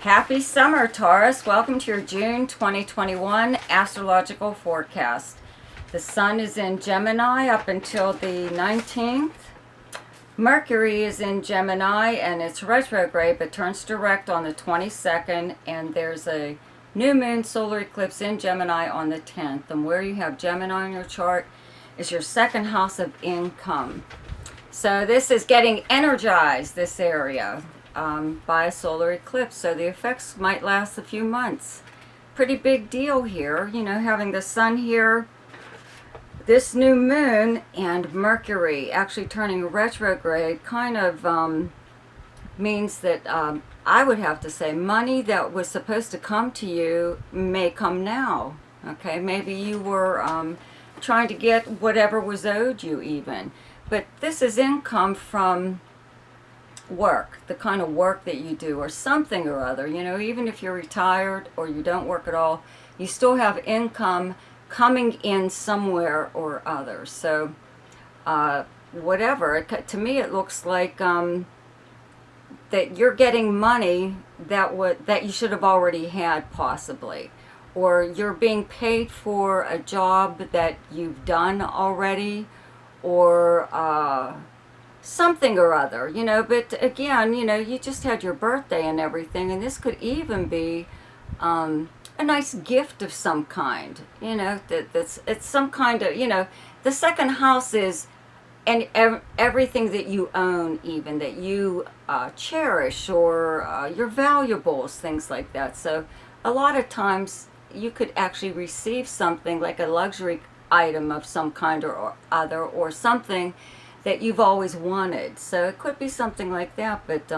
Happy summer, Taurus. Welcome to your June 2021 astrological forecast. The sun is in Gemini up until the 19th. Mercury is in Gemini and it's retrograde but turns direct on the 22nd, and there's a new moon solar eclipse in Gemini on the 10th. And where you have Gemini on your chart is your second house of income. So this is getting energized, this area, by a solar eclipse. So the effects might last a few months. Pretty big deal here, you know, having the sun here, this new moon, and Mercury actually turning retrograde kind of means that I would have to say money that was supposed to come to you may come now. Okay, maybe you were trying to get whatever was owed you even. But this is income from work, the kind of work that you do or something or other. You know, even if you're retired or you don't work at all, you still have income coming in somewhere or other. So whatever, to me it looks like that you're getting money that you should have already had possibly, or you're being paid for a job that you've done already, or something or other, you know. But again, you know, you just had your birthday and everything, and this could even be a nice gift of some kind, you know, it's some kind of, you know, the second house is and everything that you own, even that you cherish, or your valuables, things like that. So a lot of times you could actually receive something like a luxury item of some kind or other, or something that you've always wanted. So it could be something like that, but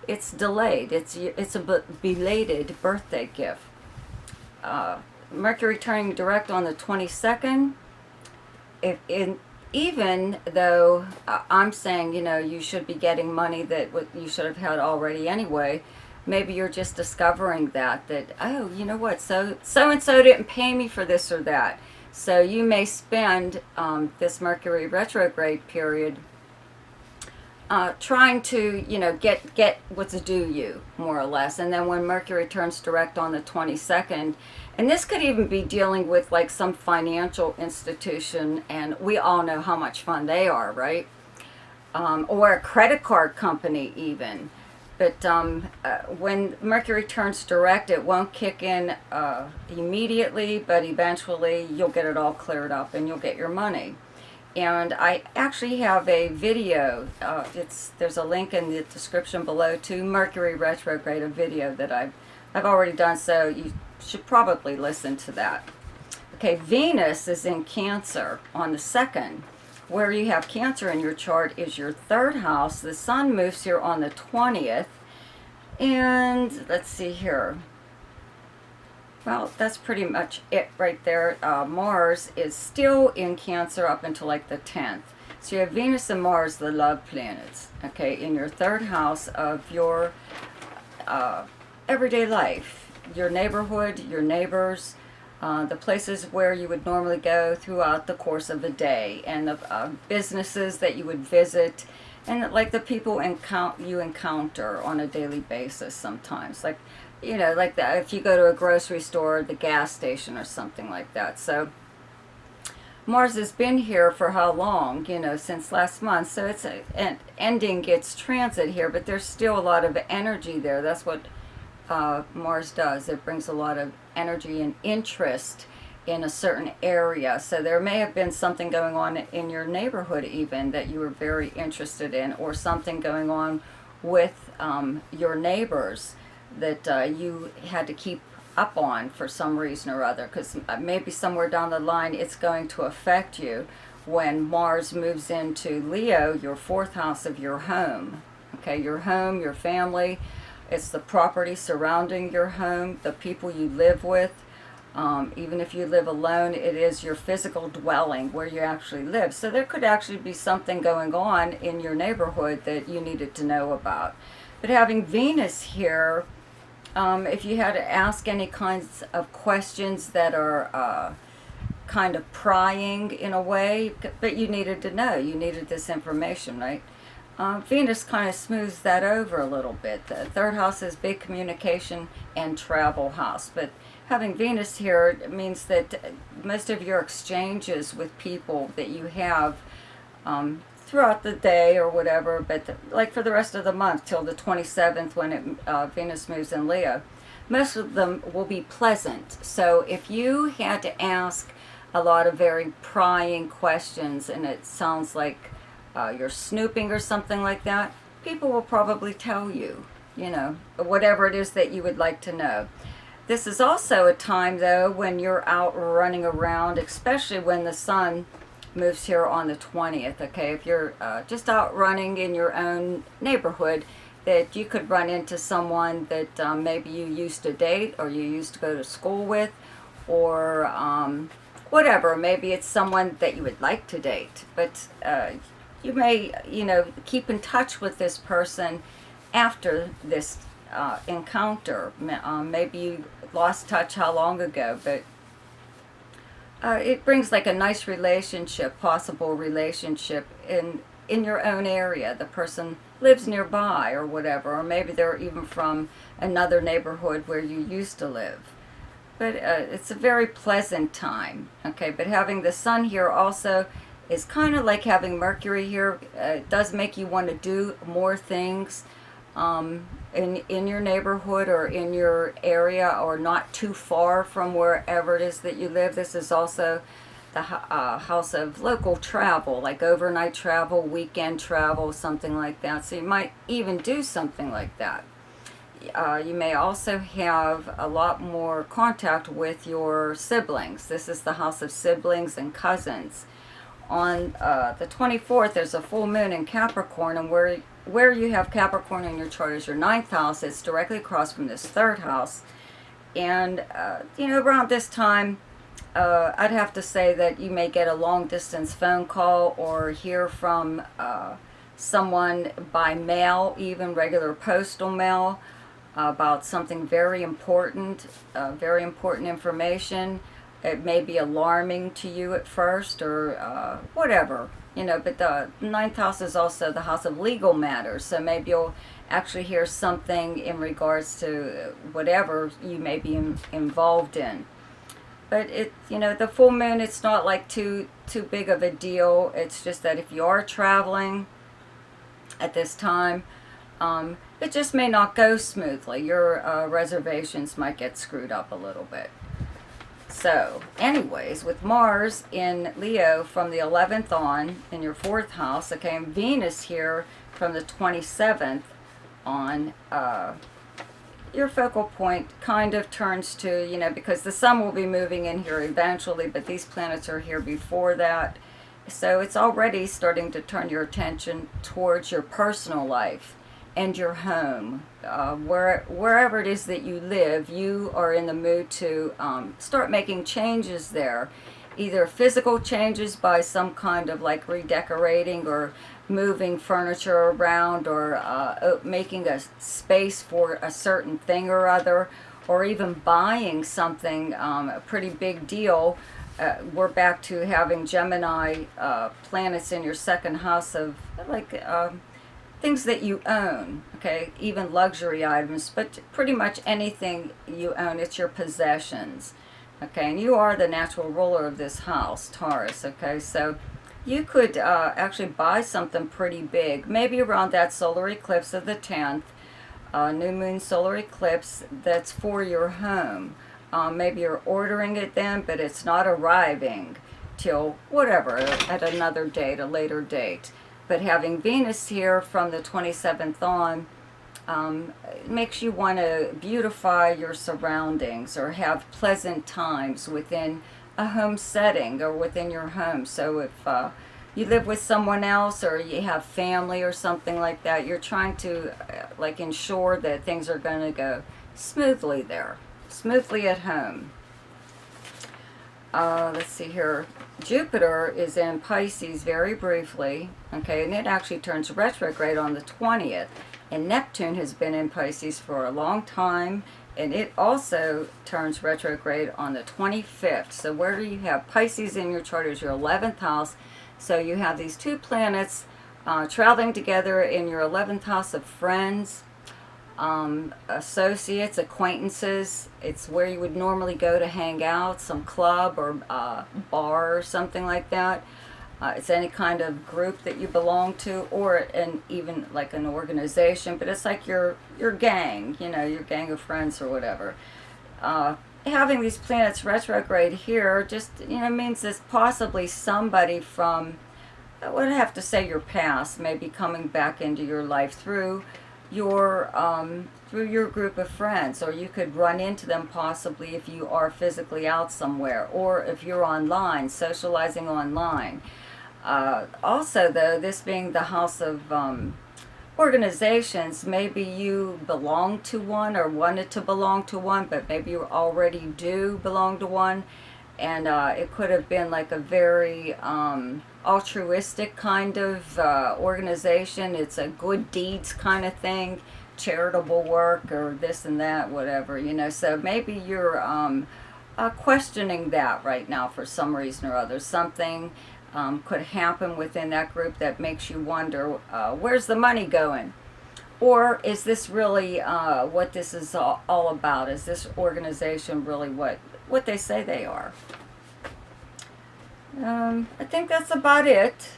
it's delayed. It's a belated birthday gift. Mercury turning direct on the 22nd. Even though I'm saying, you know, you should be getting money that you should have had already anyway, maybe you're just discovering that oh, you know what, so and so didn't pay me for this or that. So you may spend this Mercury retrograde period trying to, you know, get what's due you, more or less. And then when Mercury turns direct on the 22nd, and this could even be dealing with like some financial institution, and we all know how much fun they are, right? Or a credit card company even. But when Mercury turns direct, it won't kick in immediately, but eventually you'll get it all cleared up and you'll get your money. And I actually have a video, there's a link in the description below to Mercury retrograde, a video that I've already done, so you should probably listen to that. Okay, Venus is in Cancer on the 2nd. Where you have Cancer in your chart is your third house. The sun moves here on the 20th. And let's see here. Well, that's pretty much it right there. Mars is still in Cancer up until like the 10th. So you have Venus and Mars, the love planets, okay, in your third house of your everyday life, your neighborhood, your neighbors, the places where you would normally go throughout the course of a day, and the businesses that you would visit, and like the people you encounter on a daily basis sometimes. Like, you know, like that if you go to a grocery store, the gas station or something like that. So Mars has been here for how long? You know, since last month. So it's ending its transit here, but there's still a lot of energy there. That's what Mars does. It brings a lot of energy and interest in a certain area. So there may have been something going on in your neighborhood even that you were very interested in, or something going on with your neighbors that you had to keep up on for some reason or other, because maybe somewhere down the line it's going to affect you when Mars moves into Leo, your fourth house of your home. Okay, your home, your family. It's the property surrounding your home, the people you live with. Even if you live alone, it is your physical dwelling where you actually live. So there could actually be something going on in your neighborhood that you needed to know about. But having Venus here, if you had to ask any kinds of questions that are kind of prying in a way, but you needed to know, you needed this information, right? Venus kind of smooths that over a little bit. The third house is big communication and travel house, but having Venus here means that most of your exchanges with people that you have throughout the day or whatever, but like for the rest of the month till the 27th when Venus moves in Leo, most of them will be pleasant. So if you had to ask a lot of very prying questions and it sounds like you're snooping or something like that, people will probably tell you, you know, whatever it is that you would like to know. This is also a time, though, when you're out running around, especially when the sun moves here on the 20th, okay? If you're just out running in your own neighborhood, that you could run into someone that maybe you used to date or you used to go to school with, or whatever. Maybe it's someone that you would like to date, but you may, you know, keep in touch with this person after this encounter. Maybe you lost touch how long ago, but it brings like a nice relationship, possible relationship in your own area. The person lives nearby or whatever, or maybe they're even from another neighborhood where you used to live. But it's a very pleasant time, okay? But having the sun here also is kind of like having Mercury here. It does make you want to do more things in your neighborhood or in your area, or not too far from wherever it is that you live. This is also the house of local travel, like overnight travel, weekend travel, something like that. So you might even do something like that. You may also have a lot more contact with your siblings. This is the house of siblings and cousins. On the 24th, there's a full moon in Capricorn, and where you have Capricorn in your chart is your 9th house. It's directly across from this 3rd house. And, you know, around this time, I'd have to say that you may get a long-distance phone call or hear from someone by mail, even regular postal mail, about something very important information. It may be alarming to you at first, or whatever, you know, but the 9th house is also the house of legal matters, so maybe you'll actually hear something in regards to whatever you may be involved in. But it, you know, the full moon, it's not like too big of a deal. It's just that if you are traveling at this time, it just may not go smoothly. Your reservations might get screwed up a little bit. So, anyways, with Mars in Leo from the 11th on in your 4th house, okay, and Venus here from the 27th on, your focal point kind of turns to, you know, because the sun will be moving in here eventually, but these planets are here before that. So it's already starting to turn your attention towards your personal life and your home. Wherever it is that you live, you are in the mood to start making changes there. Either physical changes by some kind of like redecorating or moving furniture around, or making a space for a certain thing or other, or even buying something, a pretty big deal. We're back to having Gemini planets in your 2nd house of like things that you own, okay, even luxury items, but pretty much anything you own, it's your possessions, okay, and you are the natural ruler of this house, Taurus, okay, so you could actually buy something pretty big, maybe around that solar eclipse of the 10th, new moon solar eclipse, that's for your home. Maybe you're ordering it then, but it's not arriving till whatever, at another date, a later date. But having Venus here from the 27th on makes you want to beautify your surroundings or have pleasant times within a home setting or within your home. So if you live with someone else or you have family or something like that, you're trying to like ensure that things are going to go smoothly there, smoothly at home. Let's see here. Jupiter is in Pisces very briefly, okay, and it actually turns retrograde on the 20th. And Neptune has been in Pisces for a long time, and it also turns retrograde on the 25th. So where you have Pisces in your chart is your 11th house. So you have these two planets traveling together in your 11th house of friends, associates, acquaintances. It's where you would normally go to hang out, some club or bar or something like that. It's any kind of group that you belong to, or even like an organization, but it's like your gang, your gang of friends or whatever. Having these planets retrograde here just means there's possibly somebody from, I would have to say, your past, maybe coming back into your life through your group of friends, or you could run into them possibly if you are physically out somewhere, or if you're online, socializing online. Also, though, this being the house of organizations, maybe you belong to one or wanted to belong to one, but maybe you already do belong to one, and it could have been like a very altruistic kind of organization. It's a good deeds kind of thing, charitable work or this and that, whatever, so maybe you're questioning that right now for some reason or other. Something could happen within that group that makes you wonder, where's the money going? Or is this really what this is all about? Is this organization really what they say they are? I think that's about it.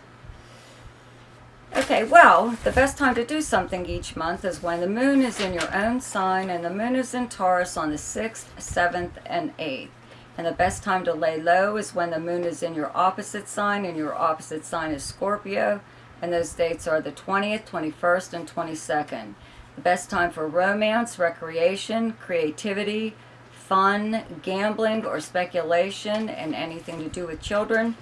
Okay, well, the best time to do something each month is when the moon is in your own sign, and the moon is in Taurus on the 6th, 7th, and 8th. And the best time to lay low is when the moon is in your opposite sign, and your opposite sign is Scorpio, and those dates are the 20th, 21st, and 22nd. The best time for romance, recreation, creativity, fun, gambling, or speculation, and anything to do with children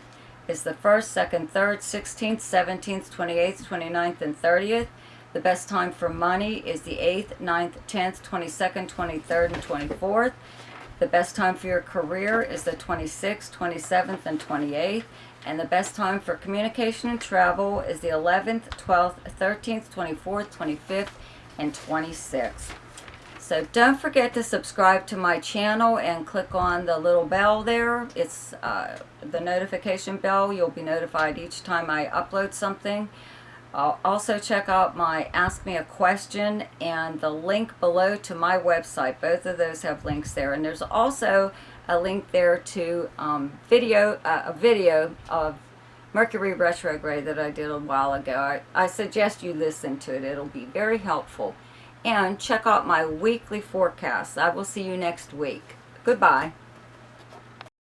is the 1st, 2nd, 3rd, 16th, 17th, 28th, 29th, and 30th. The best time for money is the 8th, 9th, 10th, 22nd, 23rd, and 24th. The best time for your career is the 26th, 27th, and 28th. And the best time for communication and travel is the 11th, 12th, 13th, 24th, 25th, and 26th. So don't forget to subscribe to my channel and click on the little bell there. It's the notification bell. You'll be notified each time I upload something. Also check out my Ask Me a Question and the link below to my website. Both of those have links there. And there's also a link there to a video of Mercury retrograde that I did a while ago. I suggest you listen to it. It'll be very helpful. And check out my weekly forecast. I will see you next week. Goodbye.